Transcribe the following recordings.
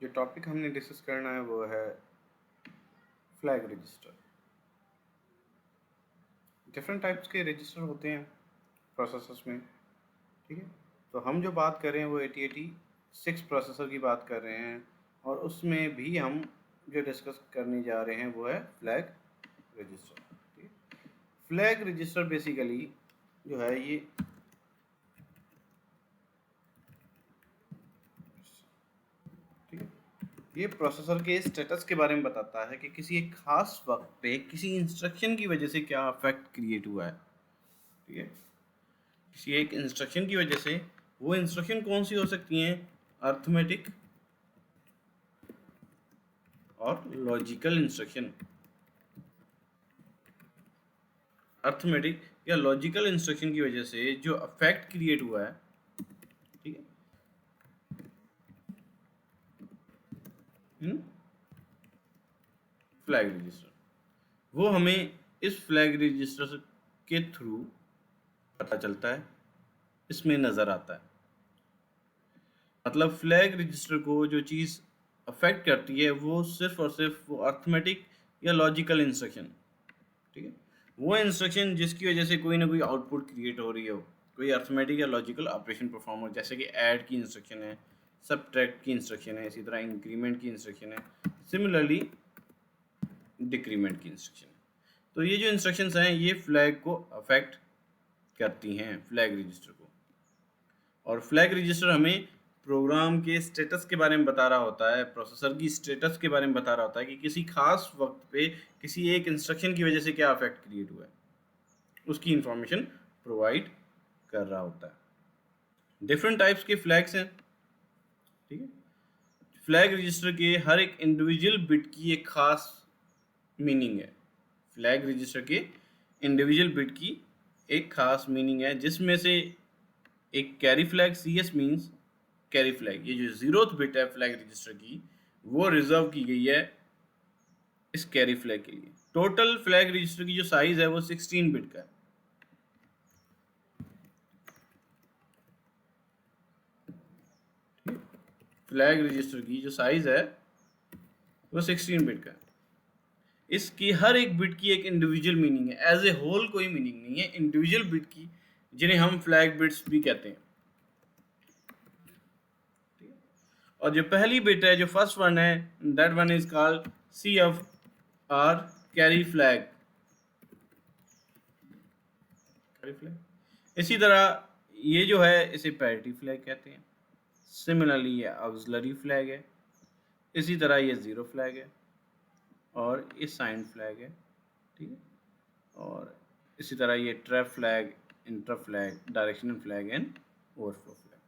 जो टॉपिक हमने डिस्कस करना है वो है फ्लैग रजिस्टर। डिफरेंट टाइप्स के रजिस्टर होते हैं प्रोसेसर्स में, ठीक है। तो हम जो बात कर रहे हैं वो 8086 प्रोसेसर की बात कर रहे हैं, और उसमें भी हम जो डिस्कस करने जा रहे हैं वो है फ्लैग रजिस्टर। ठीक है, फ्लैग रजिस्टर बेसिकली जो है ये ये प्रोसेसर के स्टेटस के बारे में बताता है कि किसी एक खास वक्त पे किसी इंस्ट्रक्शन की वजह से क्या इफेक्ट क्रिएट हुआ है। ठीक है, किसी एक इंस्ट्रक्शन की वजह से, वो इंस्ट्रक्शन कौन सी हो सकती हैं? अर्थमेटिक और लॉजिकल इंस्ट्रक्शन। अर्थमेटिक या लॉजिकल इंस्ट्रक्शन की वजह से जो इफेक्ट क्रिएट हुआ है, ठीक है, फ्लैग रजिस्टर, वो हमें इस फ्लैग रजिस्टर के थ्रू पता चलता है, इसमें नज़र आता है। मतलब फ्लैग रजिस्टर को जो चीज़ अफेक्ट करती है वो सिर्फ और सिर्फ वो अर्थमेटिक या लॉजिकल इंस्ट्रक्शन, ठीक है, वो इंस्ट्रक्शन जिसकी वजह से कोई ना कोई आउटपुट क्रिएट हो रही हो, कोई अर्थमेटिक या लॉजिकल ऑपरेशन परफॉर्म हो, जैसे कि ऐड की इंस्ट्रक्शन है, सबट्रैक्ट की इंस्ट्रक्शन है, इसी तरह इंक्रीमेंट की इंस्ट्रक्शन है, सिमिलरली डिक्रीमेंट की इंस्ट्रक्शन है। तो ये जो इंस्ट्रक्शंस हैं ये फ्लैग को अफेक्ट करती हैं, फ्लैग रजिस्टर को। और फ्लैग रजिस्टर हमें प्रोग्राम के स्टेटस के बारे में बता रहा होता है, प्रोसेसर की स्टेटस के बारे में बता रहा होता है कि किसी खास वक्त पे किसी एक इंस्ट्रक्शन की वजह से क्या इफेक्ट क्रिएट हुआ है, उसकी इंफॉर्मेशन प्रोवाइड कर रहा होता है। डिफरेंट टाइप्स के फ्लैग्स हैं, ठीक है। फ्लैग रजिस्टर के हर एक इंडिविजुअल बिट की एक खास मीनिंग है। फ्लैग रजिस्टर के इंडिविजुअल बिट की एक खास मीनिंग है, जिसमें से एक carry flag, CS means carry flag, ये जो 0th बिट है फ्लैग रजिस्टर की वो रिजर्व की गई है इस कैरी फ्लैग के लिए। टोटल फ्लैग रजिस्टर की जो साइज है वो 16 बिट का है। फ्लैग रजिस्टर की जो साइज है वो 16 बिट का है। इसकी हर एक बिट की एक इंडिविजुअल मीनिंग है, एज ए होल कोई मीनिंग नहीं है, इंडिविजुअल बिट की, जिन्हें हम फ्लैग बिट्स भी कहते हैं। और जो पहली बिट है, जो फर्स्ट वन है, that one is called CFR, carry flag. इसी तरह ये जो है इसे पैरिटी फ्लैग कहते हैं। सिमिलरली ये ऑक्सिलरी फ्लैग है, इसी तरह ये जीरो फ्लैग है, और ये साइन फ्लैग है, ठीक है। और इसी तरह ये trap flag, inter flag, directional flag and overflow flag.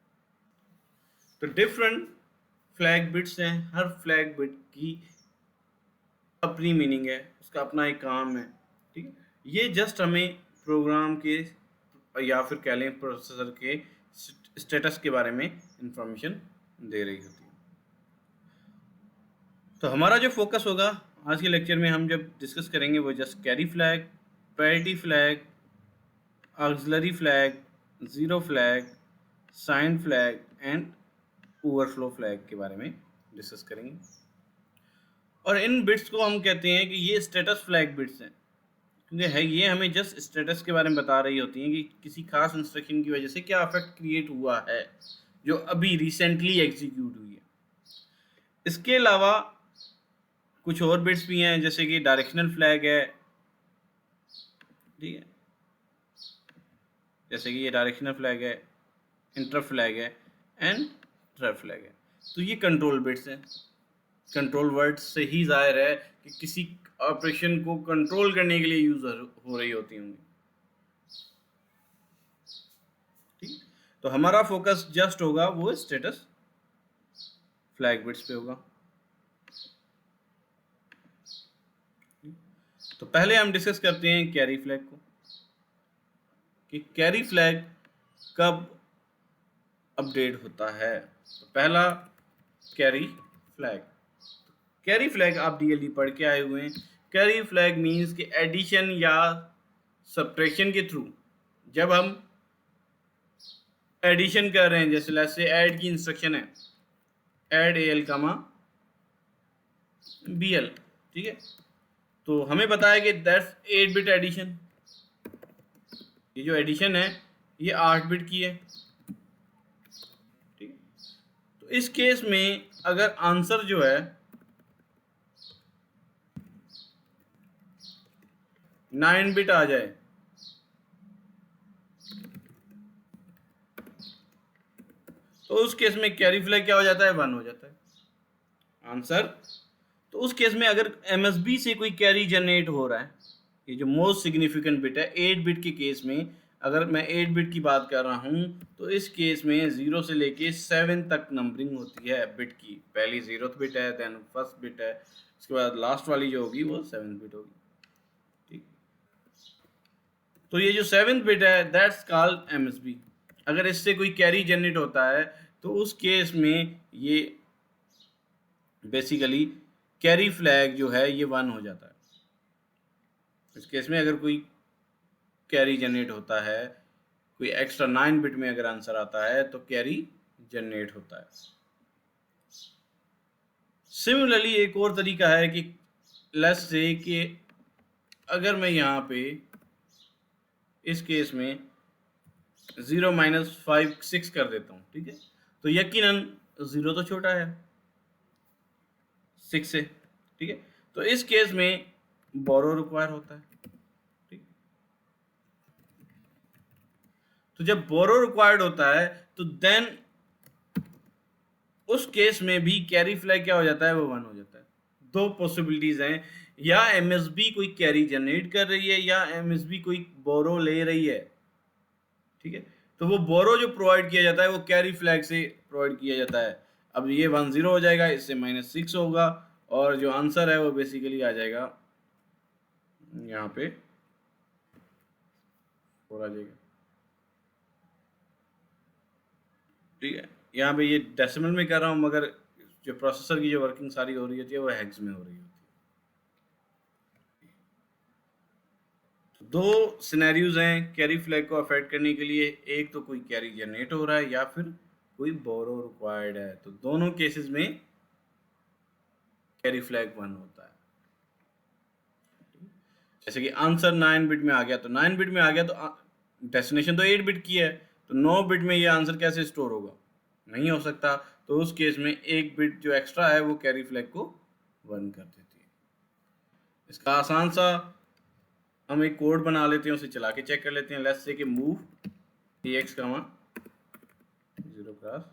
तो डिफरेंट फ्लैग बिट्स हैं, हर फ्लैग बिट की अपनी मीनिंग है, उसका अपना एक काम है, ठीक है। ये जस्ट हमें प्रोग्राम के या फिर कह लें प्रोसेसर के स्टेटस के बारे में इंफॉर्मेशन दे रही होती है। तो हमारा जो फोकस होगा आज के लेक्चर में, हम जब डिस्कस करेंगे वो just carry flag, parity flag, auxiliary flag, zero flag, sign flag and overflow flag के बारे में डिस्कस करेंगे। और इन बिट्स को हम कहते हैं कि ये स्टेटस फ्लैग बिट्स हैं, क्योंकि है ये हमें जस्ट स्टेटस के बारे में बता रही होती हैं कि किसी खास इंस्ट्रक्शन की वजह से क्या इफेक्ट क्रिएट हुआ है जो अभी रिसेंटली एग्जीक्यूट हुई है। इसके अलावा कुछ और बिट्स भी हैं, जैसे कि डायरेक्शनल फ्लैग है, ठीक है, जैसे कि ये डायरेक्शनल फ्लैग है, इंटर फ्लैग है एंड ट्रैप फ्लैग है। तो ये कंट्रोल बिट्स हैं। कंट्रोल वर्ड से ही जाहिर है कि किसी ऑपरेशन को कंट्रोल करने के लिए यूज हो रही होती होंगी, ठीक। तो हमारा फोकस जस्ट होगा वो स्टेटस फ्लैग बिट्स पे होगा। तो पहले हम डिस्कस करते हैं कैरी फ्लैग को, कि कैरी फ्लैग कब अपडेट होता है। तो पहला कैरी फ्लैग, कैरी फ्लैग आप DLD पढ़ के आए हुए हैं। कैरी फ्लैग मीन्स कि एडिशन या सब्ट्रैक्शन के थ्रू जब हम एडिशन कर रहे हैं, जैसे लेट्स से ऐड की इंस्ट्रक्शन है, ऐड AL, BL, ठीक है। तो हमें पता है कि दैट्स 8 बिट एडिशन, ये जो एडिशन है ये 8 बिट की है, ठीक है। तो इस केस में अगर आंसर जो है 9 बिट आ जाए तो उस केस में कैरी फ्लैग क्या हो जाता है, 1 हो जाता है आंसर। तो उस केस में अगर MSB से कोई कैरी जनरेट हो रहा है, ये जो मोस्ट सिग्निफिकेंट बिट है 8 बिट के केस में, अगर मैं 8 बिट की बात कर रहा हूँ तो इस केस में 0 से लेके 7 तक नंबरिंग होती है बिट की। पहली 0th बिट है, देन फर्स्ट बिट है, उसके बाद लास्ट वाली जो होगी वो 7th बिट होगी, ठीक। तो ये जो 7th बिट है दैट्स कॉल्ड MSB। अगर इससे कोई कैरी जनरेट होता है तो उस केस में ये बेसिकली कैरी फ्लैग जो है ये 1 हो जाता है। इस केस में अगर कोई कैरी जनरेट होता है, कोई एक्स्ट्रा 9 बिट में अगर आंसर आता है तो कैरी जनरेट होता है। सिमिलरली एक और तरीका है कि लेट्स से कि अगर मैं यहाँ पे इस केस में 0 - 5 6 कर देता हूँ, ठीक है, तो यकीनन 0 तो छोटा है 6 से, ठीक है। तो इस केस में बोरो रिक्वायर होता है, ठीक। तो जब बोरो रिक्वायर्ड होता है तो देन उस केस में भी कैरी फ्लैग क्या हो जाता है, वो 1 हो जाता है। दो पॉसिबिलिटीज हैं, या MSB कोई कैरी जनरेट कर रही है या MSB कोई बोरो ले रही है, ठीक है। तो वो बोरो जो प्रोवाइड किया जाता है वो कैरी फ्लैग से प्रोवाइड किया जाता है। अब ये 1 0 हो जाएगा, इससे -6 होगा और जो आंसर है वो बेसिकली आ जाएगा यहाँ पे 4 आ जाएगा, ठीक है। यहाँ पे ये डेसिमल में कर रहा हूँ मगर जो प्रोसेसर की जो वर्किंग सारी हो रही होती है वो हेक्स में हो रही होती है। दो सिनेरियोज हैं कैरी फ्लैग को अफेक्ट करने के लिए, एक तो कोई कैरी जनरेट हो रहा है या फिर कोई बोरो रिक्वायर्ड है। तो दोनों केसेस में कैरी फ्लैग 1 होता है। जैसे कि आंसर 9 बिट में आ गया तो 9 बिट में आ गया तो डेस्टिनेशन तो 8 बिट की है, तो 9 बिट में ये आंसर कैसे स्टोर होगा, नहीं हो सकता। तो उस केस में एक बिट जो एक्स्ट्रा है वो कैरी फ्लैग को 1 कर देती है। इसका आसान सा हम एक कोड बना लेते हैं, उसे चला के चेक कर लेते हैं। लेट्स से कि मूव AX, 0 क्रॉस,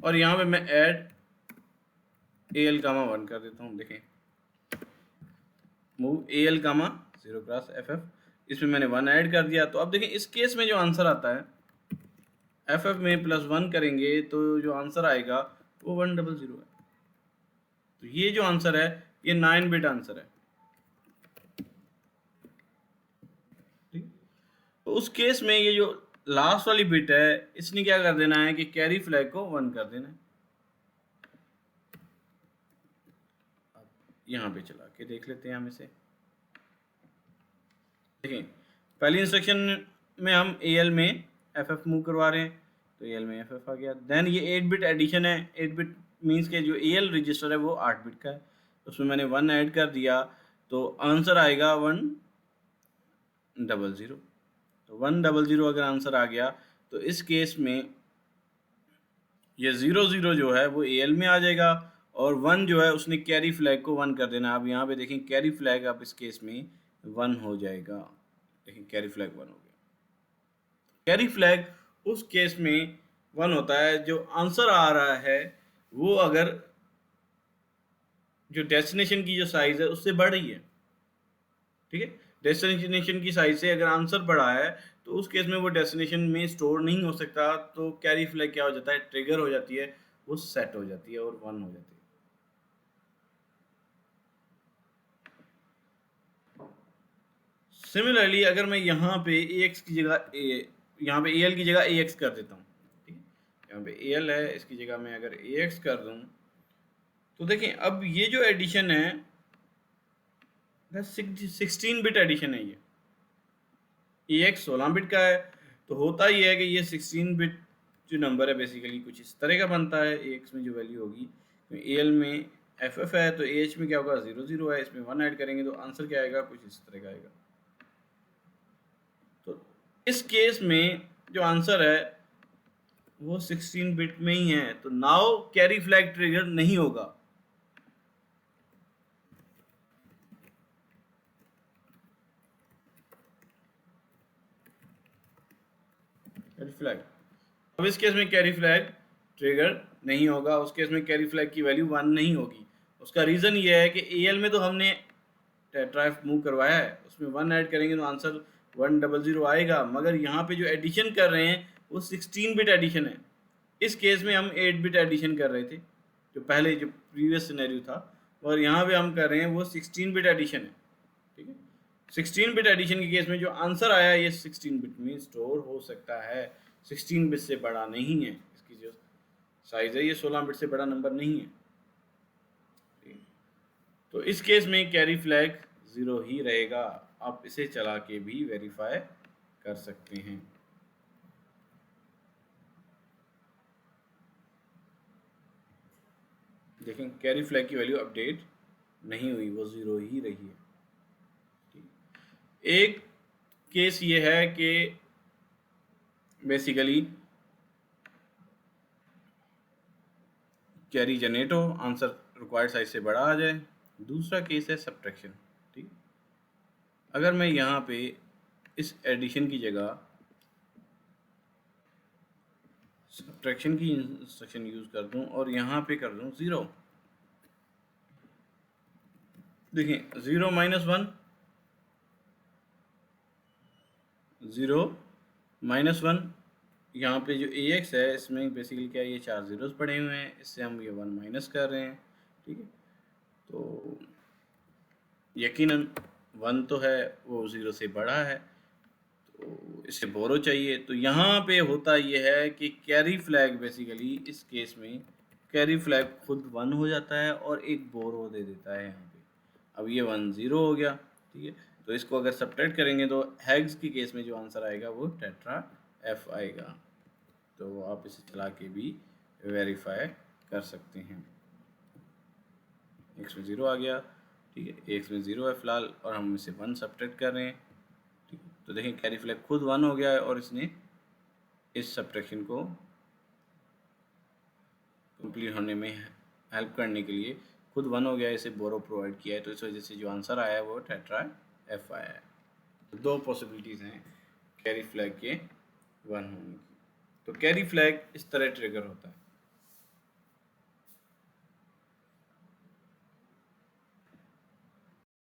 और यहाँ पे मैं ऐड AL, 1 कर देता हूँ। देखें मूव AL, 0 क्रॉस FF, इसमें मैंने 1 ऐड कर दिया। तो अब देखें इस केस में जो आंसर आता है FF में +1 करेंगे तो जो आंसर आएगा वो 100 है। तो ये जो आंसर है ये 9 बिट आंसर है, ठीक। तो उस केस में ये जो लास्ट वाली बिट है इसने क्या कर देना है कि कैरी फ्लैग को 1 कर देना है। अब यहाँ पे चला के देख लेते हैं हम इसे। देखें पहली इंस्ट्रक्शन में हम AL में FF मूव करवा रहे हैं तो AL में FF आ गया। देन ये 8 बिट एडिशन है, 8 बिट मीन्स के जो AL रजिस्टर है वो 8 बिट का है, उसमें मैंने 1 ऐड कर दिया तो आंसर आएगा 100। तो 100 अगर आंसर आ गया तो इस केस में ये 0 जो है वो AL में आ जाएगा और 1 जो है उसने कैरी फ्लैग को 1 कर देना। अब यहाँ पे देखें कैरी फ्लैग अब इस केस में 1 हो जाएगा। देखें कैरी फ्लैग 1 हो गया। कैरी फ्लैग उस केस में 1 होता है जो आंसर आ रहा है वो अगर जो डेस्टिनेशन की जो साइज है उससे बढ़ रही है, ठीक है। डेस्टिनेशन की साइज से अगर आंसर बढ़ा है तो उस केस में वो डेस्टिनेशन में स्टोर नहीं हो सकता, तो कैरी फ्लैग क्या हो जाता है, ट्रिगर हो जाती है, वो सेट हो जाती है और 1 हो जाती है। सिमिलरली अगर मैं यहाँ पे AX की जगह यहाँ पे AL की जगह AX कर देता हूँ, ठीक है। यहाँ पे AL है, इसकी जगह मैं अगर AX कर दूँ तो देखें अब ये जो एडिशन है 16 बिट एडिशन है। ये AX 16 बिट का है, तो होता ही है कि ये 16 बिट जो नंबर है बेसिकली कुछ इस तरह का बनता है AX में जो वैल्यू होगी, एल में एफ एफ है, तो ए एच में क्या होगा, 0 0 है, इसमें 1 ऐड करेंगे तो आंसर क्या आएगा, कुछ इस तरह का आएगा। तो इस केस में जो आंसर है वो 16 बिट में ही है, तो नाउ कैरी फ्लैग ट्रिगर नहीं होगा। कैरी फ्लैग, अब इस केस में कैरी फ्लैग ट्रिगर नहीं होगा, उस केस में कैरी फ्लैग की वैल्यू 1 नहीं होगी। उसका रीज़न ये है कि एल में तो हमने टेट्रा मूव करवाया है, उसमें 1 ऐड करेंगे तो आंसर 100 आएगा, मगर यहाँ पे जो एडिशन कर रहे हैं वो 16 बिट एडिशन है। इस केस में हम 8 बिट एडिशन कर रहे थे, जो पहले जो प्रीवियस सिनेरियो था, और यहाँ पे हम कर रहे हैं वो 16 बिट एडिशन है। ठीक है, 16 बिट एडिशन के केस में जो आंसर आया ये 16 बिट में स्टोर हो सकता है, 16 बिट से बड़ा नहीं है। इसकी जो साइज है ये 16 बिट से बड़ा नंबर नहीं है। तो इस केस में कैरी फ्लैग 0 ही रहेगा। आप इसे चला के भी वेरीफाई कर सकते हैं। देखें कैरी फ्लैग की वैल्यू अपडेट नहीं हुई, वो 0 ही रही है। एक केस ये है कि बेसिकली कैरी जनरेट हो, आंसर रिक्वायर्ड साइज से बड़ा आ जाए। दूसरा केस है सब्ट्रैक्शन। ठीक, अगर मैं यहाँ पे इस एडिशन की जगह सब्ट्रैक्शन की इंस्ट्रक्शन यूज़ कर दूं और यहाँ पे कर दूं 0, देखिए 0 माइनस 1, 0 माइनस 1, यहाँ पे जो ए एक्स है इसमें बेसिकली क्या है, ये 4 जीरोस पड़े हुए हैं, इससे हम ये 1 माइनस कर रहे हैं। ठीक है, तो यकीनन 1 तो है वो 0 से बड़ा है, तो इसे बोरो चाहिए। तो यहाँ पे होता ये है कि कैरी फ्लैग बेसिकली इस केस में कैरी फ्लैग खुद 1 हो जाता है और एक बोरो दे देता है यहाँ पे। अब ये 1 0 हो गया। ठीक है, तो इसको अगर सब्ट्रैक्ट करेंगे तो हैग्स की केस में जो आंसर आएगा वो टेट्रा एफ आएगा। तो आप इसे चला के भी वेरीफाई कर सकते हैं। एक्स में 0 आ गया। ठीक है, एक्स में 0 है फिलहाल और हम इसे 1 सब्ट्रैक्ट कर रहे हैं। ठीक है, तो देखें कैरी फ्लैग खुद 1 हो गया है और इसने इस सब्ट्रैक्शन को कंप्लीट होने में हेल्प करने के लिए खुद 1 हो गया है, इसे बोरो प्रोवाइड किया है, तो इस वजह से जो आंसर आया है वो टेट्रा एफ आया है। तो दो पॉसिबिलिटीज़ हैं कैरी फ्लैग के 1 होने की। तो कैरी फ्लैग इस तरह ट्रिगर होता है।